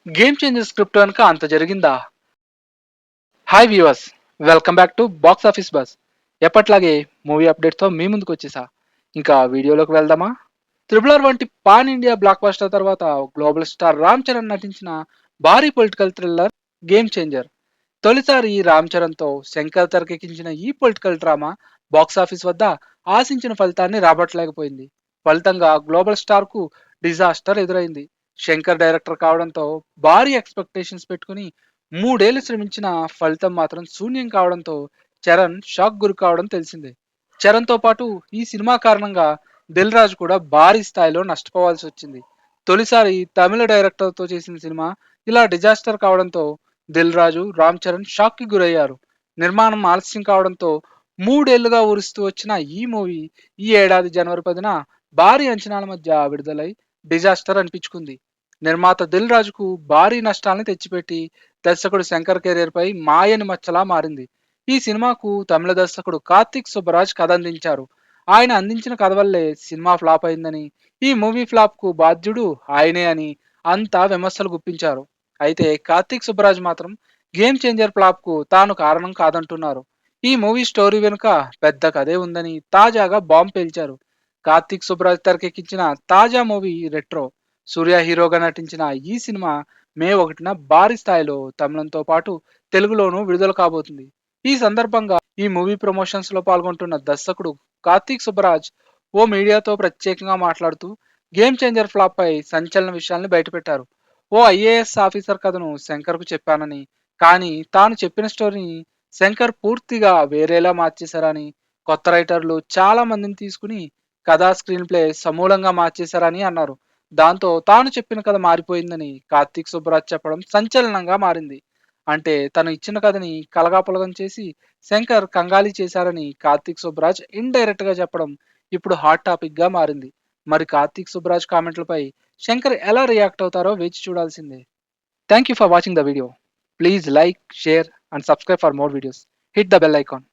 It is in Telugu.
గేమ్ చేంజర్ స్క్రిప్ట్ కనుక అంత జరిగిందా? Hi viewers, welcome back to box office bus. ఎప్పట్లాగే మూవీ అప్డేట్తో మీ ముందుకు వచ్చేసా. ఇంకా వీడియోలోకి వెళ్దామా? త్రిబుల్ ఆర్ వంటి పాన్ ఇండియా బ్లాక్ బస్టర్ తర్వాత గ్లోబల్ స్టార్ రామ్ చరణ్ నటించిన భారీ పొలిటికల్ థ్రిల్లర్ గేమ్ చేంజర్. తొలిసారి రామ్ చరణ్తో శంకర్ తెరకెక్కించిన ఈ పొలిటికల్ డ్రామా బాక్స్ ఆఫీస్ వద్ద ఆశించిన ఫలితాన్ని రాబట్టలేకపోయింది. ఫలితంగా గ్లోబల్ స్టార్ కు డిజాస్టర్ ఎదురైంది. శంకర్ డైరెక్టర్ కావడంతో భారీ ఎక్స్పెక్టేషన్స్ పెట్టుకుని మూడేళ్లు శ్రమించిన ఫలితం మాత్రం శూన్యం కావడంతో చరణ్ షాక్ గురి కావడం తెలిసిందే. చరణ్తో పాటు ఈ సినిమా కారణంగా దిల్ రాజు కూడా భారీ స్థాయిలో నష్టపోవాల్సి వచ్చింది. తొలిసారి తమిళ డైరెక్టర్తో చేసిన సినిమా ఇలా డిజాస్టర్ కావడంతో దిల్ రాజు, రామ్ చరణ్ షాక్ కి గురయ్యారు. నిర్మాణం ఆలస్యం కావడంతో మూడేళ్లుగా ఊరుస్తూ వచ్చిన ఈ మూవీ ఈ ఏడాది జనవరి 10న భారీ అంచనాల మధ్య విడుదలై డిజాస్టర్ అనిపించుకుంది. నిర్మాత దిల్ రాజుకు భారీ నష్టాలను తెచ్చిపెట్టి దర్శకుడు శంకర్ కెరీర్ పై మాయని మచ్చలా మారింది. ఈ సినిమాకు తమిళ దర్శకుడు కార్తిక్ సుబ్బరాజ్ కథ అందించారు. ఆయన అందించిన కథ వల్లే సినిమా ఫ్లాప్ అయిందని, ఈ మూవీ ఫ్లాప్ కు బాధ్యుడు ఆయనే అని అంతా విమర్శలు గుప్పించారు. అయితే కార్తిక్ సుబ్బరాజ్ మాత్రం గేమ్ చేంజర్ ఫ్లాప్ కు తాను కారణం కాదంటున్నారు. ఈ మూవీ స్టోరీ వెనుక పెద్ద కథే ఉందని తాజాగా బాంబ్ పేల్చారు. కార్తిక్ సుబ్బరాజ్ తెరకెక్కించిన తాజా మూవీ రెట్రో. సూర్య హీరోగా నటించిన ఈ సినిమా మే 1న భారీ స్థాయిలో తమిళంతో పాటు తెలుగులోనూ విడుదల కాబోతుంది. ఈ సందర్భంగా ఈ మూవీ ప్రమోషన్స్ లో పాల్గొంటున్న దర్శకుడు కార్తీక్ సుబ్బరాజ్ ఓ మీడియాతో ప్రత్యేకంగా మాట్లాడుతూ గేమ్ చేంజర్ ఫ్లాప్ పై సంచలన విషయాల్ని బయటపెట్టారు. ఓ ఐఏఎస్ ఆఫీసర్ కథను శంకర్ కు చెప్పానని, కానీ తాను చెప్పిన స్టోరీని శంకర్ పూర్తిగా వేరేలా మార్చేశారని, కొత్త రైటర్లు చాలా మందిని తీసుకుని కథా స్క్రీన్ ప్లే సమూలంగా మార్చేశారని అన్నారు. దాంతో తాను చెప్పిన కథ మారిపోయిందని కార్తీక్ సుబ్బరాజ్ చెప్పడం సంచలనంగా మారింది. అంటే తను ఇచ్చిన కథని కలగాపులగం చేసి శంకర్ కంగాలి చేశారని కార్తీక్ సుబ్బరాజ్ ఇండైరెక్ట్ గా చెప్పడం ఇప్పుడు హాట్ టాపిక్ గా మారింది. మరి కార్తీక్ సుబ్బరాజ్ కామెంట్లపై శంకర్ ఎలా రియాక్ట్ అవుతారో వేచి చూడాల్సిందే. Thank you for watching the video. Please like, share and subscribe for more videos. Hit the bell icon.